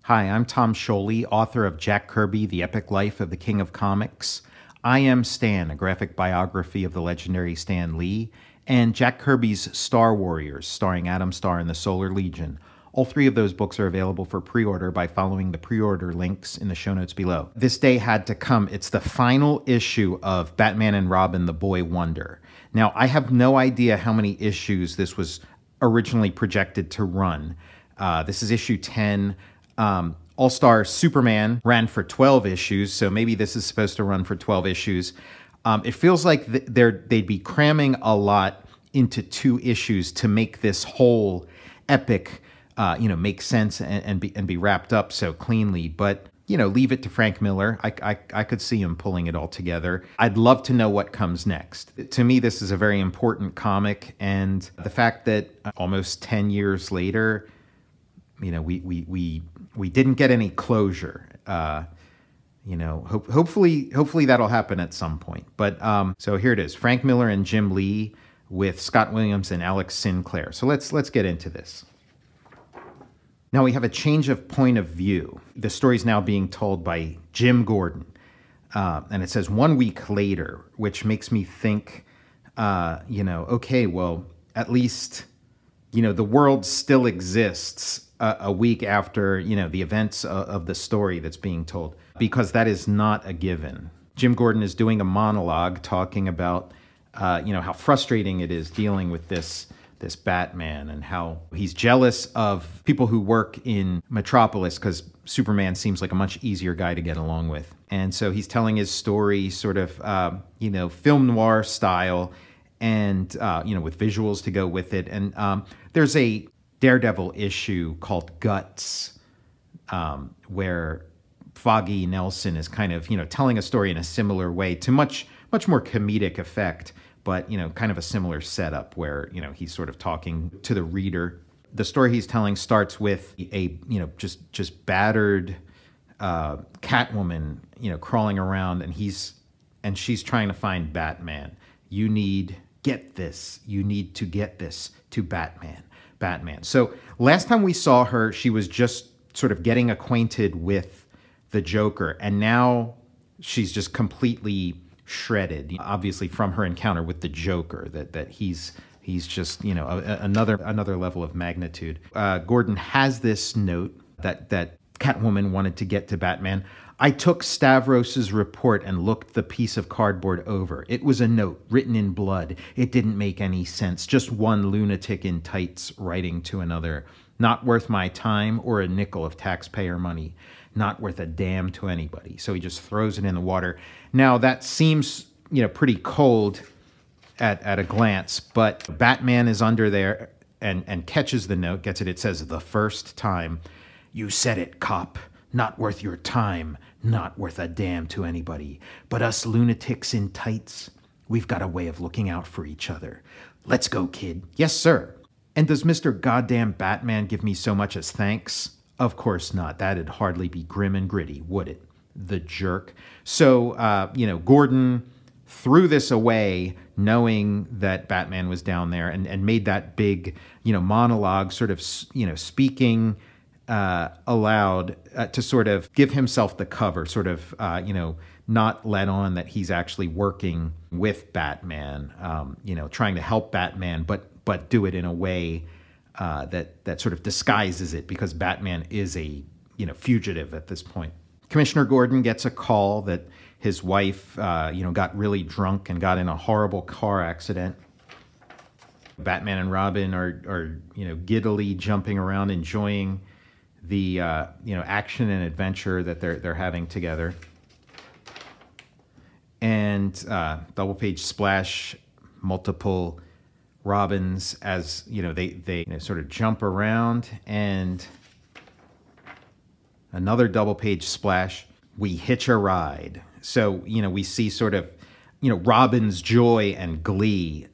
Hi, I'm Tom Scioli, author of Jack Kirby, The Epic Life of the King of Comics. I Am Stan, a graphic biography of the legendary Stan Lee, and Jack Kirby's Star Warriors, starring Adam Starr and the Solar Legion. All three of those books are available for pre-order by following the pre-order links in the show notes below. This day had to come. It's the final issue of Batman and Robin, The Boy Wonder. Now, I have no idea how many issues this was originally projected to run. This is issue 10. All-Star Superman ran for 12 issues, so maybe this is supposed to run for 12 issues. It feels like they'd be cramming a lot into 2 issues to make this whole epic, make sense and be wrapped up so cleanly. But, leave it to Frank Miller. I could see him pulling it all together. I'd love to know what comes next. To me, this is a very important comic, and the fact that almost 10 years later, we didn't get any closure. Hopefully that'll happen at some point. But so here it is: Frank Miller and Jim Lee with Scott Williams and Alex Sinclair. So let's get into this. Now we have a change of point of view. The story's now being told by Jim Gordon, and it says 1 week later, which makes me think, okay, well, at least the world still exists a week after, the events of the story that's being told, because that is not a given. Jim Gordon is doing a monologue talking about, how frustrating it is dealing with this Batman, and how he's jealous of people who work in Metropolis because Superman seems like a much easier guy to get along with. And so he's telling his story sort of, film noir style, and, with visuals to go with it. And there's a Daredevil issue called Guts, where Foggy Nelson is kind of, telling a story in a similar way to much more comedic effect, but, kind of a similar setup where, he's sort of talking to the reader. The story he's telling starts with a, just battered Catwoman, crawling around, and she's trying to find Batman. You need to get this to Batman. So last time we saw her, she was just sort of getting acquainted with the Joker, and now she's just completely shredded, obviously from her encounter with the Joker, that he's just, another level of magnitude. Gordon has this note that Catwoman wanted to get to Batman. I took Stavros's report and looked the piece of cardboard over. It was a note written in blood. It didn't make any sense. Just one lunatic in tights writing to another. Not worth my time or a nickel of taxpayer money. Not worth a damn to anybody. So he just throws it in the water. Now that seems, pretty cold at a glance, but Batman is under there and catches the note, gets it. It says, "The first time." You said it, cop. Not worth your time, not worth a damn to anybody. But us lunatics in tights, we've got a way of looking out for each other. Let's go, kid. Yes, sir. And does Mr. Goddamn Batman give me so much as thanks? Of course not. That'd hardly be grim and gritty, would it? The jerk. So, Gordon threw this away knowing that Batman was down there, and made that big, monologue, sort of, speaking aloud to sort of give himself the cover, sort of, not let on that he's actually working with Batman, trying to help Batman, but do it in a way that sort of disguises it, because Batman is a, fugitive at this point. Commissioner Gordon gets a call that his wife, got really drunk and got in a horrible car accident. Batman and Robin are giddily jumping around, enjoying the action and adventure that they're having together. And double page splash, multiple Robins as they sort of jump around, and another double page splash. We hitch a ride. So we see sort of Robin's joy and glee,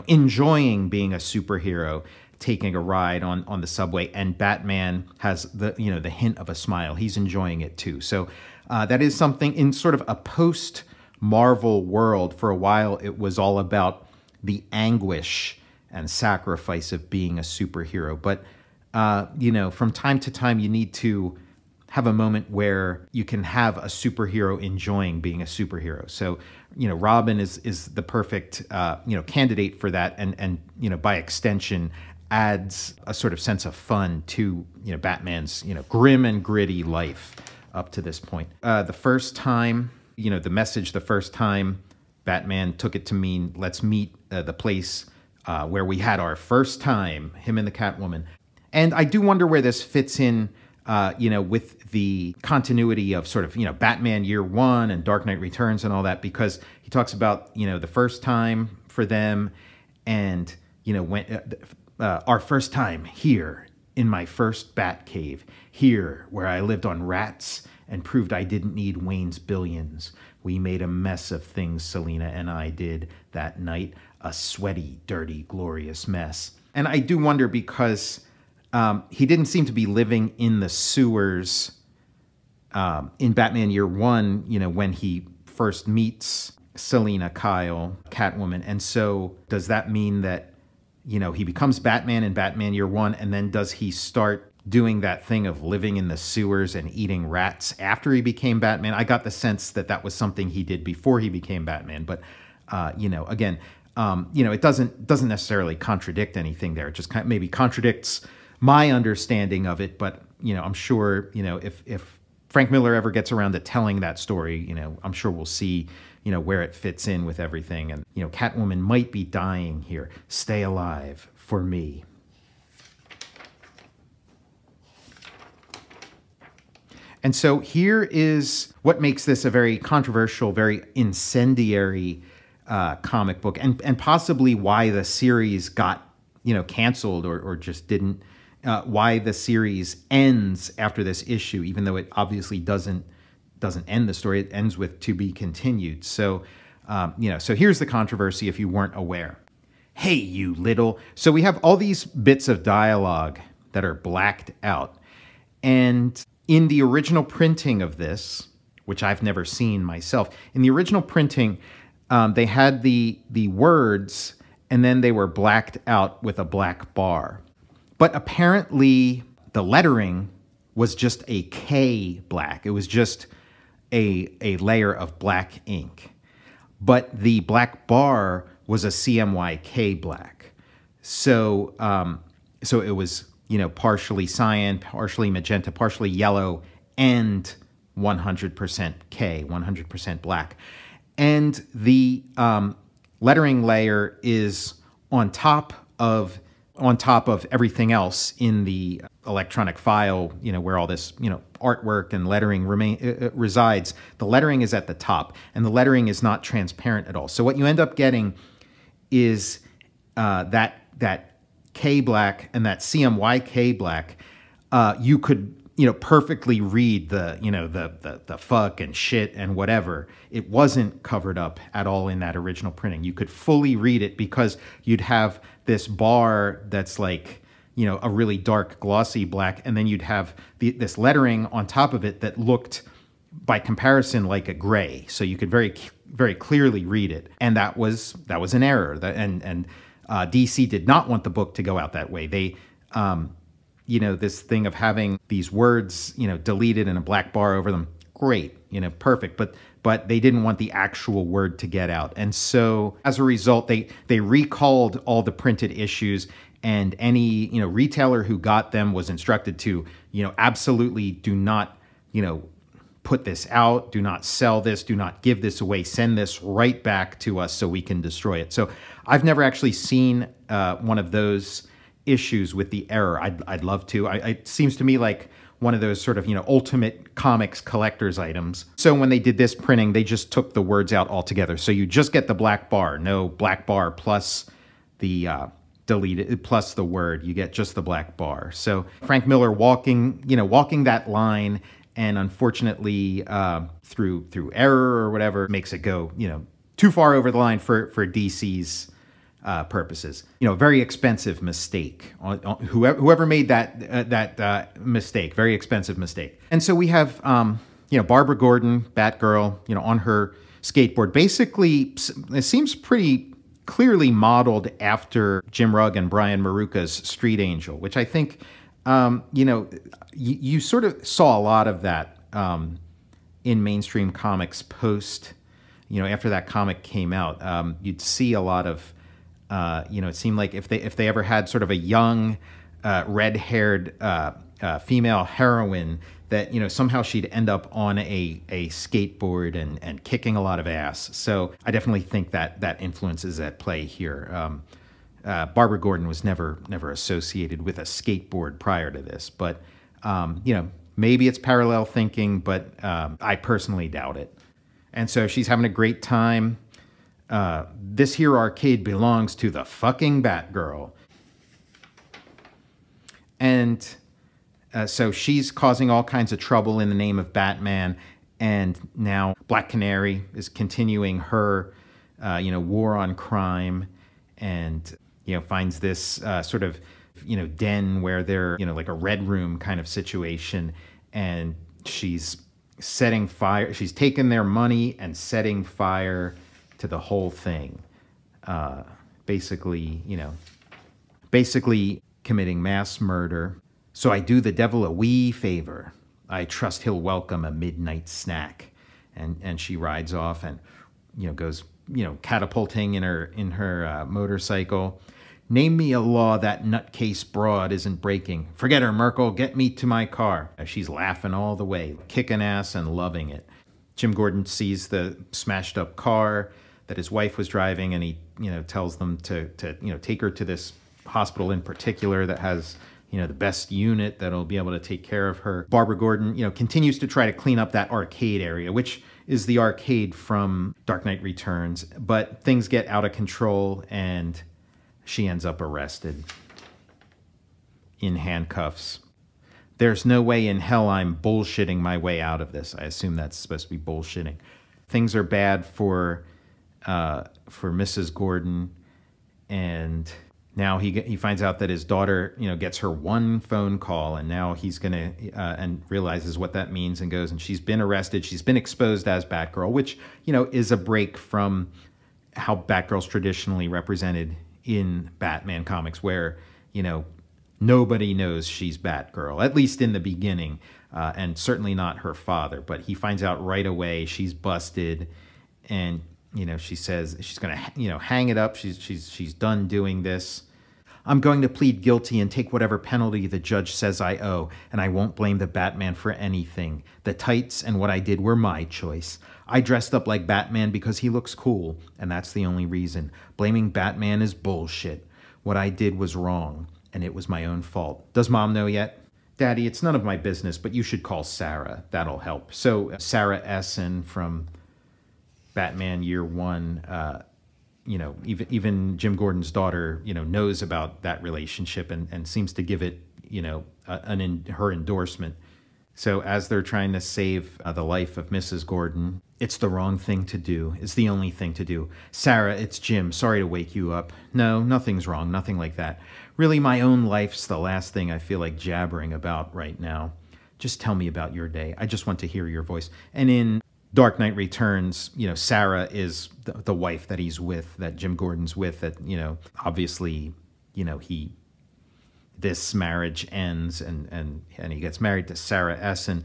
enjoying being a superhero, taking a ride on the subway, and Batman has the hint of a smile. He's enjoying it too. So that is something in sort of a post-Marvel world. For a while, it was all about the anguish and sacrifice of being a superhero. But from time to time, you need to have a moment where you can have a superhero enjoying being a superhero. So, Robin is the perfect, candidate for that. And by extension, adds a sort of sense of fun to, Batman's, grim and gritty life up to this point. The first time, the message the first time, Batman took it to mean, let's meet the place where we had our first time, him and the Catwoman. And I do wonder where this fits in, with the continuity of sort of, Batman Year One and Dark Knight Returns and all that, because he talks about, the first time for them and, when our first time here in my first bat cave, here where I lived on rats and proved I didn't need Wayne's billions. We made a mess of things, Selina and I did that night, a sweaty, dirty, glorious mess. And I do wonder because he didn't seem to be living in the sewers in Batman Year One, when he first meets Selina Kyle, Catwoman. And so does that mean that, he becomes Batman in Batman Year One, and then does he start doing that thing of living in the sewers and eating rats after he became Batman? I got the sense that that was something he did before he became Batman. But, again, it doesn't necessarily contradict anything there. It just kind of maybe contradicts my understanding of it. But, I'm sure, if Frank Miller ever gets around to telling that story, I'm sure we'll see, where it fits in with everything. And, Catwoman might be dying here. Stay alive for me. And so here is what makes this a very controversial, very incendiary comic book, and possibly why the series got, canceled or just didn't, why the series ends after this issue, even though it obviously doesn't end the story. It ends with to be continued. So, so here's the controversy if you weren't aware. Hey, you little. So we have all these bits of dialogue that are blacked out. And in the original printing of this, which I've never seen myself, in the original printing, they had the words and then they were blacked out with a black bar. But apparently the lettering was just a K black. It was just a layer of black ink. But the black bar was a CMYK black. So, so it was, partially cyan, partially magenta, partially yellow, and 100% K, 100% black. And the lettering layer is on top of everything else in the electronic file, where all this, artwork and lettering resides. The lettering is at the top, and the lettering is not transparent at all. So what you end up getting is that K black and that CMYK black. You could, perfectly read the fuck and shit and whatever. It wasn't covered up at all in that original printing. You could fully read it because you'd have this bar that's like, a really dark glossy black, and then you'd have this lettering on top of it that looked, by comparison, like a gray. So you could very, very clearly read it, and that was an error. And DC did not want the book to go out that way. They, this thing of having these words, deleted and a black bar over them, great, perfect. But they didn't want the actual word to get out. And so as a result, they recalled all the printed issues, and any, retailer who got them was instructed to, absolutely do not, put this out, do not sell this, do not give this away, send this right back to us so we can destroy it. So I've never actually seen one of those issues with the error. I'd love to. It seems to me like one of those sort of, ultimate comics collector's items. So when they did this printing, they just took the words out altogether. So you just get the black bar, no black bar plus the deleted, plus the word. You get just the black bar. So Frank Miller walking that line, and unfortunately through error or whatever, makes it go, too far over the line for DC's purposes. Very expensive mistake. Whoever made that mistake, very expensive mistake. And so we have, Barbara Gordon, Batgirl, on her skateboard. Basically, it seems pretty clearly modeled after Jim Rugg and Brian Maruca's Street Angel, which I think You know, you sort of saw a lot of that in mainstream comics post, you know, after that comic came out. You'd see a lot of, you know, it seemed like if they ever had sort of a young, red-haired female heroine, that, you know, somehow she'd end up on a skateboard and kicking a lot of ass. So I definitely think that influence is at play here. Barbara Gordon was never associated with a skateboard prior to this, but you know, maybe it's parallel thinking, but I personally doubt it. And so she's having a great time. This here arcade belongs to the fucking Batgirl. And so she's causing all kinds of trouble in the name of Batman, and now Black Canary is continuing her, you know, war on crime, and, you know, finds this sort of, you know, den where they're, you know, like a red room kind of situation, and she's setting fire. She's taking their money and setting fire to the whole thing. Basically, you know, committing mass murder. So I do the devil a wee favor. I trust he'll welcome a midnight snack. And she rides off and, you know, goes, you know, catapulting in her motorcycle. Name me a law that nutcase broad isn't breaking. Forget her, Merkel. Get me to my car. She's laughing all the way, kicking ass and loving it. Jim Gordon sees the smashed up car that his wife was driving, and he, you know, tells them to you know, take her to this hospital in particular that has, you know, the best unit that'll be able to take care of her. Barbara Gordon, you know, continues to try to clean up that arcade area, which is the arcade from Dark Knight Returns, but things get out of control and she ends up arrested in handcuffs. There's no way in hell I'm bullshitting my way out of this. I assume that's supposed to be bullshitting. Things are bad for Mrs. Gordon, and now he finds out that his daughter, you know, gets her one phone call, and now he's gonna and realizes what that means, and goes, and she's been arrested. She's been exposed as Batgirl, which, you know, is a break from how Batgirl's traditionally represented in Batman comics, where, you know, nobody knows she's Batgirl, at least in the beginning, and certainly not her father. But he finds out right away she's busted, and, you know, she says she's gonna, you know, hang it up. She's done doing this. I'm going to plead guilty and take whatever penalty the judge says I owe, and I won't blame the Batman for anything. The tights and what I did were my choice. I dressed up like Batman because he looks cool, and that's the only reason. Blaming Batman is bullshit. What I did was wrong, and it was my own fault. Does Mom know yet? Daddy, it's none of my business, but you should call Sarah. That'll help. So Sarah Essen from Batman Year One, you know, even Jim Gordon's daughter, you know, knows about that relationship and seems to give it, you know, her endorsement. So as they're trying to save the life of Mrs. Gordon, it's the wrong thing to do. It's the only thing to do. Sarah, it's Jim. Sorry to wake you up. No, nothing's wrong. Nothing like that. Really, my own life's the last thing I feel like jabbering about right now. Just tell me about your day. I just want to hear your voice. And in Dark Knight Returns, you know, Sarah is the wife that he's with, that Jim Gordon's with, that, you know, obviously, you know, this marriage ends and he gets married to Sarah Essen.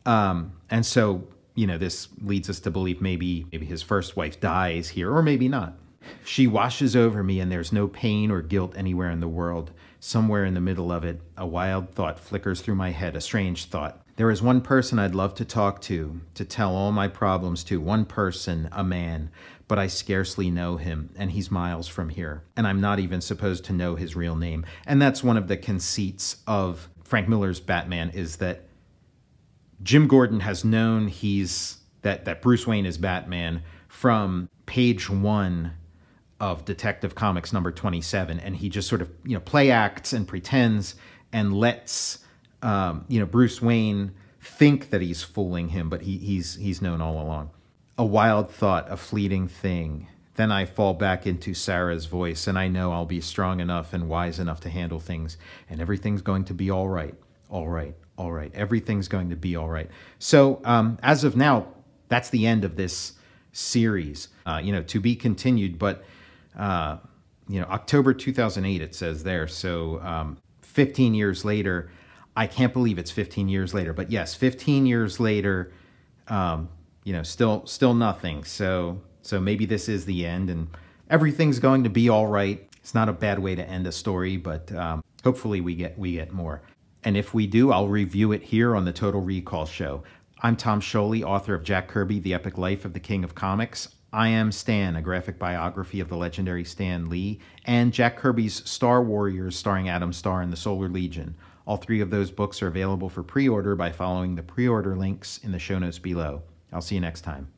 And so, you know, this leads us to believe maybe his first wife dies here, or maybe not. She washes over me and there's no pain or guilt anywhere in the world. Somewhere in the middle of it, a wild thought flickers through my head, a strange thought. There is one person I'd love to talk to tell all my problems to. One person, a man, but I scarcely know him, and he's miles from here, and I'm not even supposed to know his real name. And that's one of the conceits of Frank Miller's Batman, is that Jim Gordon has known that Bruce Wayne is Batman from page 1 of Detective Comics number 27, and he just sort of, you know, play acts and pretends and lets you know, Bruce Wayne think that he's fooling him, but he's known all along. A wild thought, a fleeting thing. Then I fall back into Sarah's voice, and I know I'll be strong enough and wise enough to handle things, and everything's going to be all right. All right, all right. Everything's going to be all right. So as of now, that's the end of this series. You know, to be continued, but you know, October 2008 it says there. So 15 years later, I can't believe it's 15 years later. But yes, 15 years later, you know, still nothing. So maybe this is the end, and everything's going to be all right. It's not a bad way to end a story, but hopefully we get more. And if we do, I'll review it here on the Total Recall Show. I'm Tom Scioli, author of Jack Kirby, The Epic Life of the King of Comics. I Am Stan, a graphic biography of the legendary Stan Lee, and Jack Kirby's Star Warriors, starring Adam Starr and the Solar Legion. All three of those books are available for pre-order by following the pre-order links in the show notes below. I'll see you next time.